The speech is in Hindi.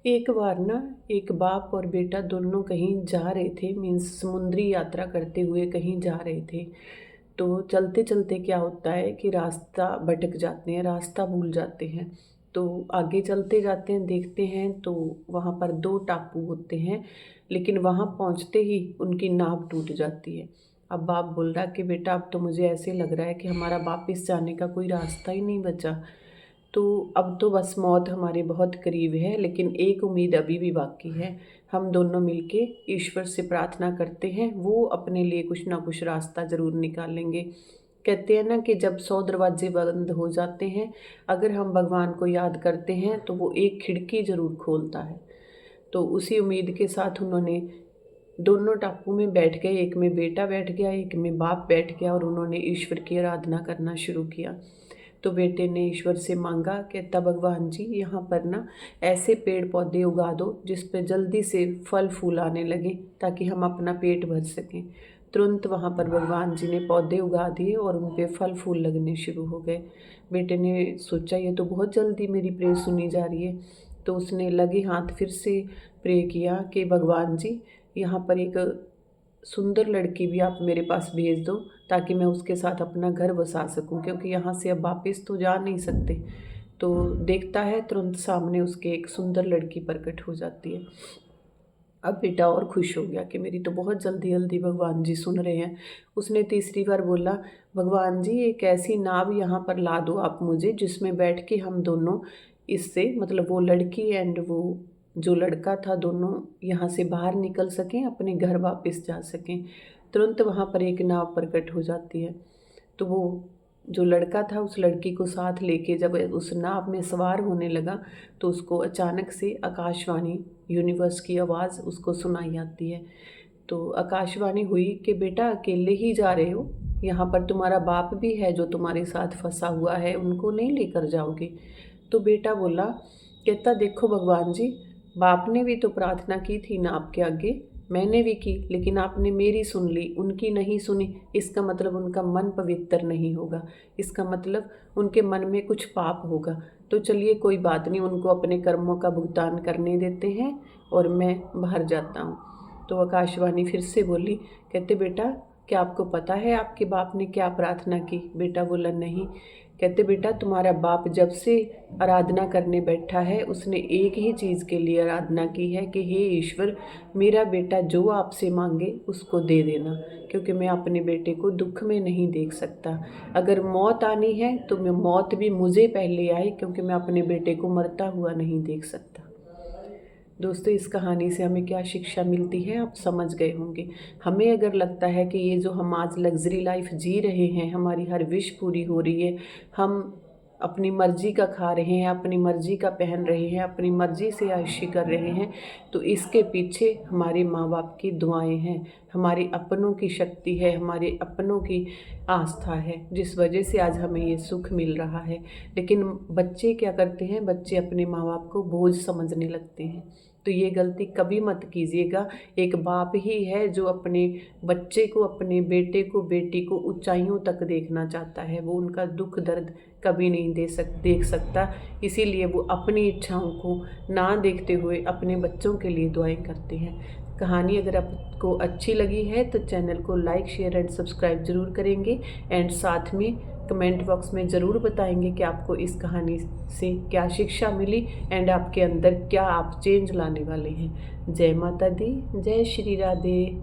एक बार ना एक बाप और बेटा दोनों कहीं जा रहे थे, मीन्स समुद्री यात्रा करते हुए कहीं जा रहे थे। तो चलते चलते क्या होता है कि रास्ता भटक जाते हैं, रास्ता भूल जाते हैं। तो आगे चलते जाते हैं, देखते हैं तो वहाँ पर दो टापू होते हैं, लेकिन वहाँ पहुँचते ही उनकी नाव टूट जाती है। अब बाप बोल रहा कि बेटा अब तो मुझे ऐसे लग रहा है कि हमारा वापस जाने का कोई रास्ता ही नहीं बचा। तो अब तो बस मौत हमारे बहुत करीब है, लेकिन एक उम्मीद अभी भी बाकी है। हम दोनों मिलके ईश्वर से प्रार्थना करते हैं, वो अपने लिए कुछ ना कुछ रास्ता ज़रूर निकालेंगे। कहते हैं ना कि जब 100 दरवाजे बंद हो जाते हैं, अगर हम भगवान को याद करते हैं तो वो एक खिड़की ज़रूर खोलता है। तो उसी उम्मीद के साथ उन्होंने दोनों टापू में बैठ गए, एक में बेटा बैठ गया, एक में बाप बैठ गया, और उन्होंने ईश्वर की आराधना करना शुरू किया। तो बेटे ने ईश्वर से मांगा, कहता भगवान जी यहाँ पर ना ऐसे पेड़ पौधे उगा दो जिस पे जल्दी से फल फूल आने लगे, ताकि हम अपना पेट भर सकें। तुरंत वहाँ पर भगवान जी ने पौधे उगा दिए और उन पे फल फूल लगने शुरू हो गए। बेटे ने सोचा ये तो बहुत जल्दी मेरी प्रे सुनी जा रही है। तो उसने लगे हाथ फिर से प्रे किया कि भगवान जी यहाँ पर एक सुंदर लड़की भी आप मेरे पास भेज दो, ताकि मैं उसके साथ अपना घर बसा सकूं, क्योंकि यहाँ से अब वापस तो जा नहीं सकते। तो देखता है तुरंत सामने उसके एक सुंदर लड़की प्रकट हो जाती है। अब बेटा और खुश हो गया कि मेरी तो बहुत जल्दी जल्दी भगवान जी सुन रहे हैं। उसने तीसरी बार बोला, भगवान जी एक ऐसी नाव यहाँ पर ला दो आप मुझे, जिसमें बैठ के हम दोनों इससे, मतलब वो लड़की एंड वो जो लड़का था, दोनों यहाँ से बाहर निकल सकें, अपने घर वापस जा सकें। तुरंत वहाँ पर एक नाव प्रकट हो जाती है। तो वो जो लड़का था उस लड़की को साथ लेके जब उस नाव में सवार होने लगा, तो उसको अचानक से आकाशवाणी, यूनिवर्स की आवाज़ उसको सुनाई आती है। तो आकाशवाणी हुई कि बेटा अकेले ही जा रहे हो, यहाँ पर तुम्हारा बाप भी है जो तुम्हारे साथ फंसा हुआ है, उनको नहीं लेकर जाओगे। तो बेटा बोला, कहता देखो भगवान जी, बाप ने भी तो प्रार्थना की थी ना आपके आगे, मैंने भी की, लेकिन आपने मेरी सुन ली, उनकी नहीं सुनी। इसका मतलब उनका मन पवित्र नहीं होगा, इसका मतलब उनके मन में कुछ पाप होगा। तो चलिए कोई बात नहीं, उनको अपने कर्मों का भुगतान करने देते हैं और मैं बाहर जाता हूँ। तो आकाशवाणी फिर से बोली, कहते बेटा क्या आपको पता है आपके बाप ने क्या प्रार्थना की? बेटा बोला नहीं। कहते बेटा तुम्हारा बाप जब से आराधना करने बैठा है, उसने एक ही चीज़ के लिए आराधना की है कि हे ईश्वर, मेरा बेटा जो आपसे मांगे उसको दे देना, क्योंकि मैं अपने बेटे को दुख में नहीं देख सकता। अगर मौत आनी है तो मैं मौत भी मुझे पहले आए, क्योंकि मैं अपने बेटे को मरता हुआ नहीं देख सकता। दोस्तों इस कहानी से हमें क्या शिक्षा मिलती है आप समझ गए होंगे। हमें अगर लगता है कि ये जो हम आज लग्जरी लाइफ जी रहे हैं, हमारी हर विश पूरी हो रही है, हम अपनी मर्जी का खा रहे हैं, अपनी मर्जी का पहन रहे हैं, अपनी मर्जी से आयशी कर रहे हैं, तो इसके पीछे हमारे माँ बाप की दुआएं हैं, हमारे अपनों की शक्ति है, हमारे अपनों की आस्था है, जिस वजह से आज हमें ये सुख मिल रहा है। लेकिन बच्चे क्या करते हैं, बच्चे अपने माँ बाप को बोझ समझने लगते हैं। तो ये गलती कभी मत कीजिएगा। एक बाप ही है जो अपने बच्चे को, अपने बेटे को, बेटी को ऊंचाइयों तक देखना चाहता है, वो उनका दुख दर्द कभी नहीं देख सकता। इसीलिए वो अपनी इच्छाओं को ना देखते हुए अपने बच्चों के लिए दुआएं करते हैं। कहानी अगर आपको अच्छी लगी है तो चैनल को लाइक शेयर एंड सब्सक्राइब ज़रूर करेंगे, एंड साथ में कमेंट बॉक्स में ज़रूर बताएंगे कि आपको इस कहानी से क्या शिक्षा मिली एंड आपके अंदर क्या आप चेंज लाने वाले हैं। जय माता दी, जय श्री राधे।